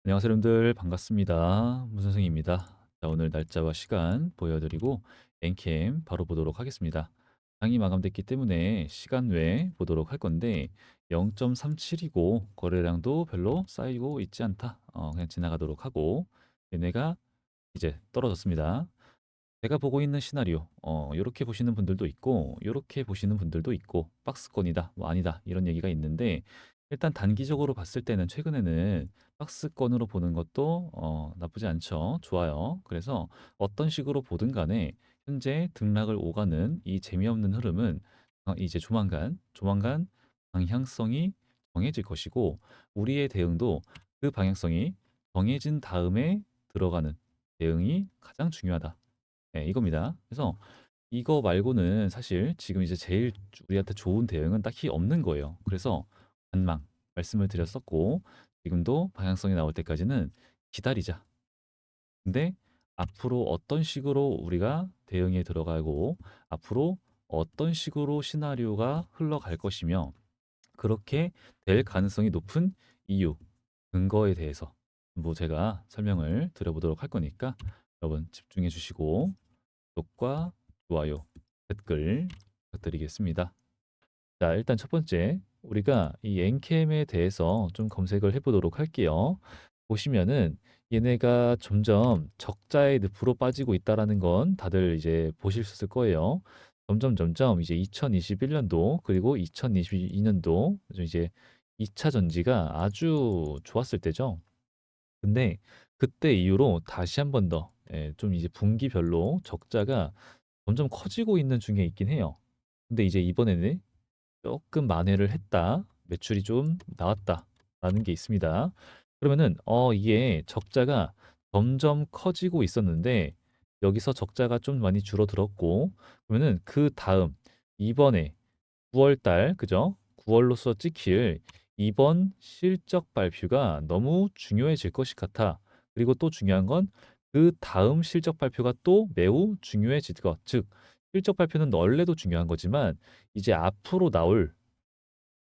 안녕하세요 여러분들 반갑습니다. 문선생입니다. 자 오늘 날짜와 시간 보여드리고 엔캠 바로 보도록 하겠습니다. 장이 마감됐기 때문에 시간 외에 보도록 할 건데 0.37이고 거래량도 별로 쌓이고 있지 않다. 그냥 지나가도록 하고 얘네가 이제 떨어졌습니다. 제가 보고 있는 시나리오 요렇게 보시는 분들도 있고 요렇게 보시는 분들도 있고 박스권이다 뭐 아니다 이런 얘기가 있는데 일단 단기적으로 봤을 때는 최근에는 박스권으로 보는 것도 나쁘지 않죠. 좋아요. 그래서 어떤 식으로 보든 간에 현재 등락을 오가는 이 재미없는 흐름은 이제 조만간 방향성이 정해질 것이고 우리의 대응도 그 방향성이 정해진 다음에 들어가는 대응이 가장 중요하다. 네, 이겁니다. 그래서 이거 말고는 사실 지금 이제 제일 우리한테 좋은 대응은 딱히 없는 거예요. 그래서 관망 말씀을 드렸었고 지금도 방향성이 나올 때까지는 기다리자. 근데 앞으로 어떤 식으로 우리가 대응에 들어가고 앞으로 어떤 식으로 시나리오가 흘러갈 것이며 그렇게 될 가능성이 높은 이유, 근거에 대해서 뭐 제가 설명을 드려보도록 할 거니까 여러분 집중해 주시고 구독과 좋아요, 댓글 부탁드리겠습니다. 자, 일단 첫 번째, 우리가 이 엔캠에 대해서 좀 검색을 해보도록 할게요. 보시면은 얘네가 점점 적자의 늪으로 빠지고 있다라는 건 다들 이제 보실 수 있을 거예요. 점점 이제 2021년도 그리고 2022년도 이제 2차 전지가 아주 좋았을 때죠. 근데 그때 이후로 다시 한 번 더, 좀 이제 분기별로 적자가 점점 커지고 있는 중에 있긴 해요. 근데 이제 이번에는 조금 만회를 했다. 매출이 좀 나왔다라는 게 있습니다. 그러면은 이게 적자가 점점 커지고 있었는데 여기서 적자가 좀 많이 줄어들었고 그러면은 그다음 이번에 9월 달 그죠? 9월로서 찍힐 이번 실적 발표가 너무 중요해질 것이 같아. 그리고 또 중요한 건 그다음 실적 발표가 또 매우 중요해질 것. 즉 실적 발표는 원래도 중요한 거지만 이제 앞으로 나올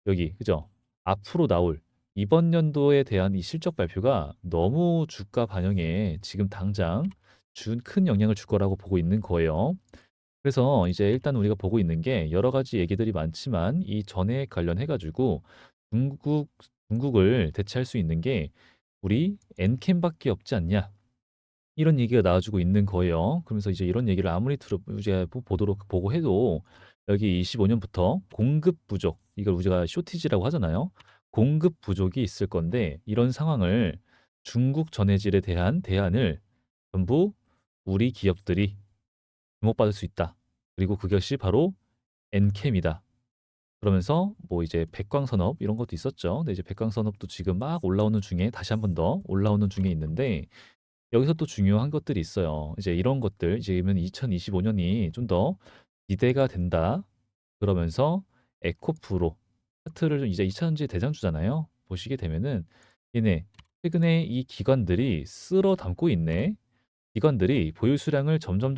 여기 그죠? 앞으로 나올 이번 연도에 대한 이 실적 발표가 너무 주가 반영에 지금 당장 준 큰 영향을 줄 거라고 보고 있는 거예요. 그래서 이제 일단 우리가 보고 있는 게 여러 가지 얘기들이 많지만 이 전에 관련해 가지고 중국 중국을 대체할 수 있는 게 우리 엔캠밖에 없지 않냐. 이런 얘기가 나와주고 있는 거예요. 그러면서 이제 이런 얘기를 아무리 이제 보도록 보고 해도 여기 25년부터 공급 부족, 이걸 우리가 쇼티지라고 하잖아요. 공급 부족이 있을 건데 이런 상황을 중국 전해질에 대한 대안을 전부 우리 기업들이 주목받을 수 있다. 그리고 그것이 바로 엔캠이다. 그러면서 뭐 이제 백광산업 이런 것도 있었죠. 근데 이제 백광산업도 지금 막 올라오는 중에 다시 한 번 더 올라오는 중에 있는데 여기서 또 중요한 것들이 있어요. 이제 이런 것들 이제 그러면 2025년이 좀 더 기대가 된다. 그러면서 에코프로 차트를 이제 2차전지 대장주잖아요. 보시게 되면은 얘네 최근에 이 기관들이 쓸어 담고 있네. 기관들이 보유 수량을 점점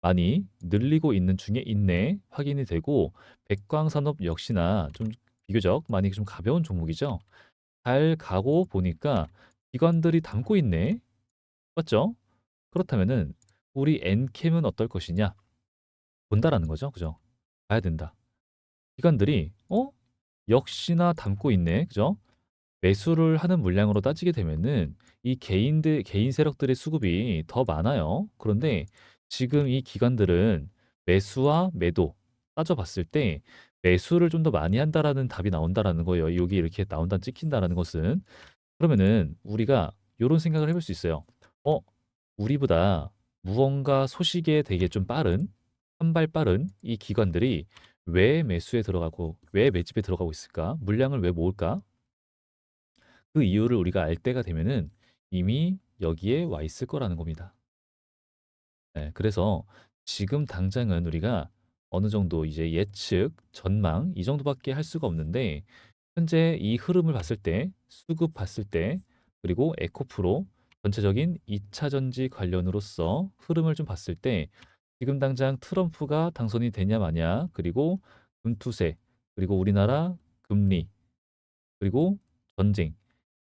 많이 늘리고 있는 중에 있네. 확인이 되고 백광산업 역시나 좀 비교적 많이 좀 가벼운 종목이죠. 잘 가고 보니까 기관들이 담고 있네. 맞죠? 그렇다면은 우리 엔캠은 어떨 것이냐? 본다라는 거죠. 그죠? 봐야 된다. 기관들이 역시나 담고 있네. 그죠? 매수를 하는 물량으로 따지게 되면은 이 개인 세력들의 수급이 더 많아요. 그런데 지금 이 기관들은 매수와 매도 따져봤을 때 매수를 좀 더 많이 한다라는 답이 나온다라는 거예요. 여기 이렇게 나온다 찍힌다라는 것은 그러면은 우리가 요런 생각을 해볼 수 있어요. 어, 우리보다 무언가 소식에 되게 좀 빠른 한 발 빠른 이 기관들이 왜 매수에 들어가고 왜 매집에 들어가고 있을까? 물량을 왜 모을까? 그 이유를 우리가 알 때가 되면은 이미 여기에 와 있을 거라는 겁니다. 네, 그래서 지금 당장은 우리가 어느 정도 이제 예측, 전망 이 정도밖에 할 수가 없는데 현재 이 흐름을 봤을 때, 수급 봤을 때, 그리고 에코프로 전체적인 2차 전지 관련으로서 흐름을 좀 봤을 때 지금 당장 트럼프가 당선이 되냐 마냐, 그리고 금투세, 그리고 우리나라 금리, 그리고 전쟁.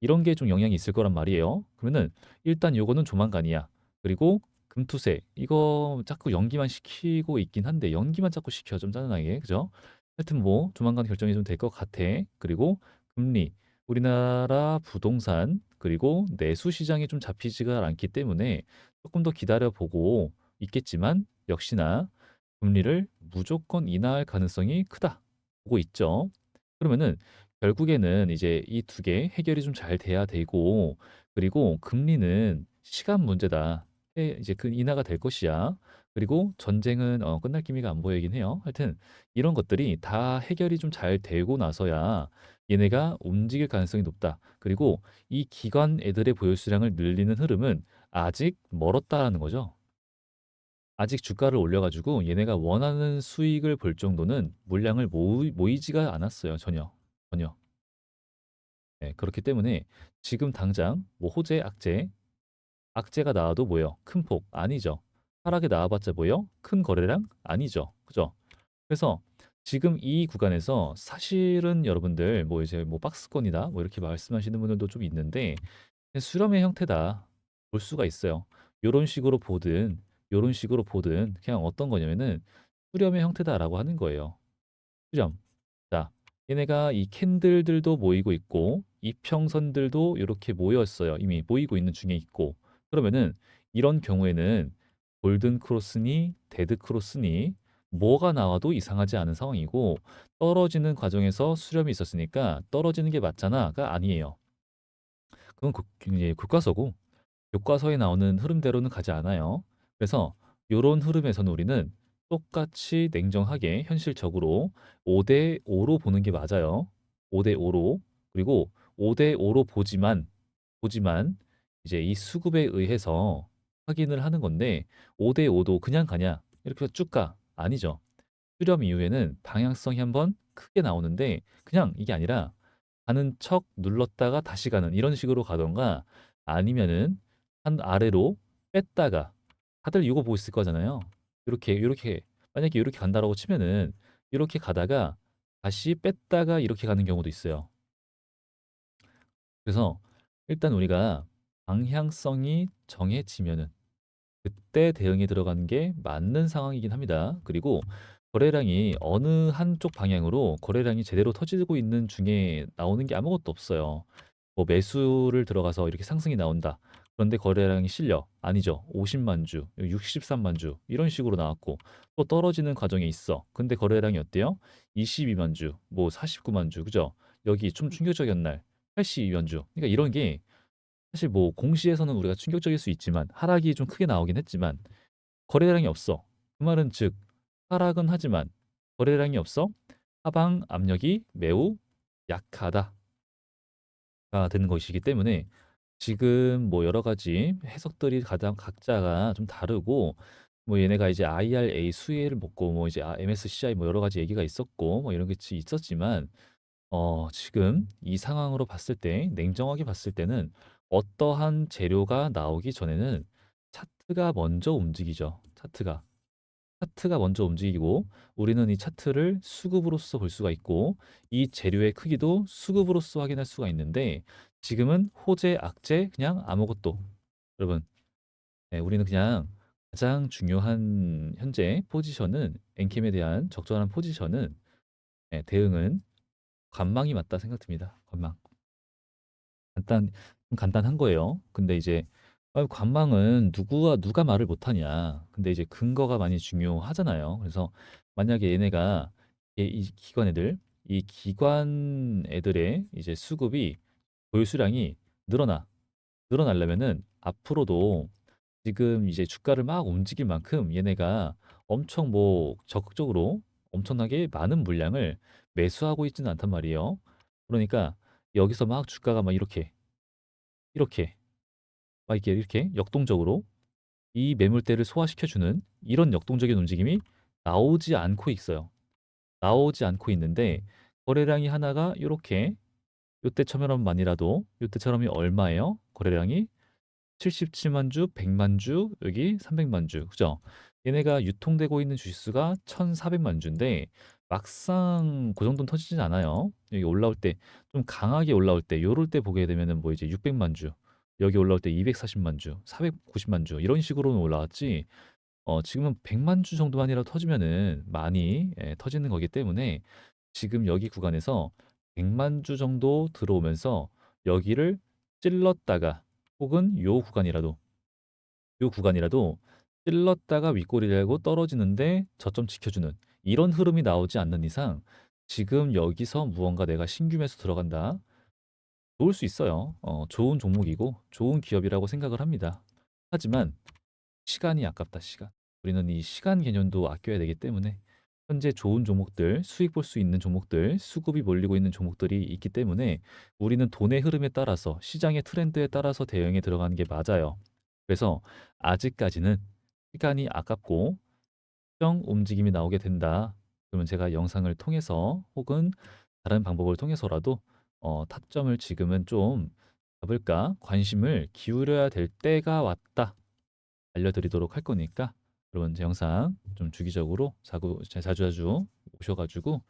이런 게 좀 영향이 있을 거란 말이에요. 그러면은 일단 요거는 조만간이야. 그리고 금투세 이거 자꾸 연기만 시키고 있긴 한데 연기만 자꾸 시켜 좀 짜증나게 그죠? 하여튼 뭐 조만간 결정이 좀 될 것 같아. 그리고 금리 우리나라 부동산 그리고 내수 시장이 좀 잡히지가 않기 때문에 조금 더 기다려 보고 있겠지만 역시나 금리를 무조건 인하할 가능성이 크다 보고 있죠. 그러면은 결국에는 이제 이 두 개 해결이 좀 잘 돼야 되고 그리고 금리는 시간 문제다. 이제 그 인하가 될 것이야. 그리고 전쟁은 끝날 기미가 안 보이긴 해요. 하여튼 이런 것들이 다 해결이 좀 잘 되고 나서야 얘네가 움직일 가능성이 높다. 그리고 이 기관 애들의 보유 수량을 늘리는 흐름은 아직 멀었다라는 거죠. 아직 주가를 올려가지고 얘네가 원하는 수익을 볼 정도는 물량을 모이지가 않았어요. 전혀. 전혀. 네, 그렇기 때문에 지금 당장 뭐 호재, 악재가 나와도 뭐예요? 큰 폭 아니죠. 하락에 나와봤자 뭐예요? 큰 거래량 아니죠. 그죠? 그래서 지금 이 구간에서 사실은 여러분들 뭐 이제 뭐 박스권이다 뭐 이렇게 말씀하시는 분들도 좀 있는데 그냥 수렴의 형태다 볼 수가 있어요. 요런 식으로 보든 요런 식으로 보든 그냥 어떤 거냐면은 수렴의 형태다라고 하는 거예요. 수렴. 자, 얘네가 이 캔들들도 모이고 있고 이평선들도 이렇게 모였어요. 이미 모이고 있는 중에 있고 그러면은 이런 경우에는 골든 크로스니 데드 크로스니 뭐가 나와도 이상하지 않은 상황이고 떨어지는 과정에서 수렴이 있었으니까 떨어지는 게 맞잖아가 아니에요. 그건 이제 교과서고 교과서에 나오는 흐름대로는 가지 않아요. 그래서 이런 흐름에서는 우리는 똑같이 냉정하게 현실적으로 5대 5로 보는 게 맞아요. 5대 5로. 그리고 5대 5로 보지만 이제 이 수급에 의해서 확인을 하는 건데 5대 5도 그냥 가냐? 이렇게 해서 쭉 가. 아니죠. 수렴 이후에는 방향성이 한번 크게 나오는데 그냥 이게 아니라 가는 척 눌렀다가 다시 가는 이런 식으로 가던가 아니면은 한 아래로 뺐다가 다들 이거 보고 있을 거잖아요. 이렇게 만약에 이렇게 간다라고 치면은 이렇게 가다가 다시 뺐다가 이렇게 가는 경우도 있어요. 그래서 일단 우리가 방향성이 정해지면은 그때 대응에 들어가는 게 맞는 상황이긴 합니다. 그리고 거래량이 어느 한쪽 방향으로 거래량이 제대로 터지고 있는 중에 나오는 게 아무것도 없어요. 뭐 매수를 들어가서 이렇게 상승이 나온다. 그런데 거래량이 실려. 아니죠. 50만 주, 63만 주 이런 식으로 나왔고 또 떨어지는 과정에 있어. 근데 거래량이 어때요? 22만 주, 뭐 49만 주, 그죠? 여기 좀 충격적인 날 82만 주. 그러니까 이런 게 사실 뭐 공시에서는 우리가 충격적일 수 있지만 하락이 좀 크게 나오긴 했지만 거래량이 없어. 그 말은 즉 하락은 하지만 거래량이 없어. 하방 압력이 매우 약하다가 되는 것이기 때문에 지금 뭐 여러 가지 해석들이 가장 각자가 좀 다르고 뭐 얘네가 이제 IRA 수혜를 먹고 뭐 이제 MSCI 뭐 여러 가지 얘기가 있었고 뭐 이런 게 있었지만 지금 이 상황으로 봤을 때 냉정하게 봤을 때는 어떠한 재료가 나오기 전에는 차트가 먼저 움직이죠. 차트가 먼저 움직이고 우리는 이 차트를 수급으로서 볼 수가 있고 이 재료의 크기도 수급으로서 확인할 수가 있는데 지금은 호재, 악재 그냥 아무것도 여러분 우리는 그냥 가장 중요한 현재 포지션은 엔캠에 대한 적절한 포지션은 대응은 관망이 맞다 생각됩니다. 관망. 간단 좀 간단한 거예요. 근데 이제 관망은 누가 말을 못하냐. 근데 이제 근거가 많이 중요하잖아요. 그래서 만약에 얘네가 이 기관 애들, 이 기관 애들의 이제 수급이 보유 수량이 늘어나 늘어나려면은 앞으로도 지금 이제 주가를 막 움직일 만큼 얘네가 엄청 뭐 적극적으로 엄청나게 많은 물량을 매수하고 있지는 않단 말이에요. 그러니까 여기서 막 주가가 막 이렇게 막 이렇게 역동적으로 이 매물대를 소화시켜주는 이런 역동적인 움직임이 나오지 않고 있어요. 나오지 않고 있는데 거래량이 하나가 이렇게 요때처럼만이라도 요때처럼이 얼마예요? 거래량이 77만 주, 100만 주, 여기 300만 주. 그죠? 얘네가 유통되고 있는 주식수가 1,400만 주인데 막상 그 정도는 터지진 않아요. 여기 올라올 때 좀 강하게 올라올 때 요럴 때 보게 되면은 뭐 이제 600만 주, 여기 올라올 때 240만 주, 490만 주 이런 식으로는 올라왔지 지금은 100만 주 정도만이라도 터지면은 많이 터지는 거기 때문에 지금 여기 구간에서 100만 주 정도 들어오면서 여기를 찔렀다가 혹은 요 구간이라도 찔렀다가 윗꼬리를 하고 떨어지는데 저점 지켜주는 이런 흐름이 나오지 않는 이상 지금 여기서 무언가 내가 신규 매수 들어간다. 좋을 수 있어요. 좋은 종목이고 좋은 기업이라고 생각을 합니다. 하지만 시간이 아깝다, 시간. 우리는 이 시간 개념도 아껴야 되기 때문에 현재 좋은 종목들, 수익 볼 수 있는 종목들, 수급이 몰리고 있는 종목들이 있기 때문에 우리는 돈의 흐름에 따라서 시장의 트렌드에 따라서 대응에 들어가는 게 맞아요. 그래서 아직까지는 시간이 아깝고 특정 움직임이 나오게 된다. 그러면 제가 영상을 통해서 혹은 다른 방법을 통해서라도 타점을 지금은 좀 잡을까 관심을 기울여야 될 때가 왔다. 알려드리도록 할 거니까 여러분 제 영상 좀 주기적으로 자주자주 오셔가지고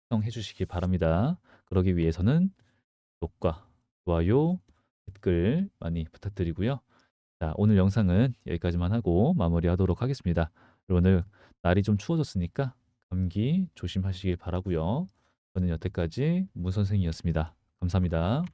시청해 주시기 바랍니다. 그러기 위해서는 구독과 좋아요, 댓글 많이 부탁드리고요. 자, 오늘 영상은 여기까지만 하고 마무리하도록 하겠습니다. 오늘 날이 좀 추워졌으니까 감기 조심하시길 바라고요. 저는 여태까지 문 선생이었습니다. 감사합니다.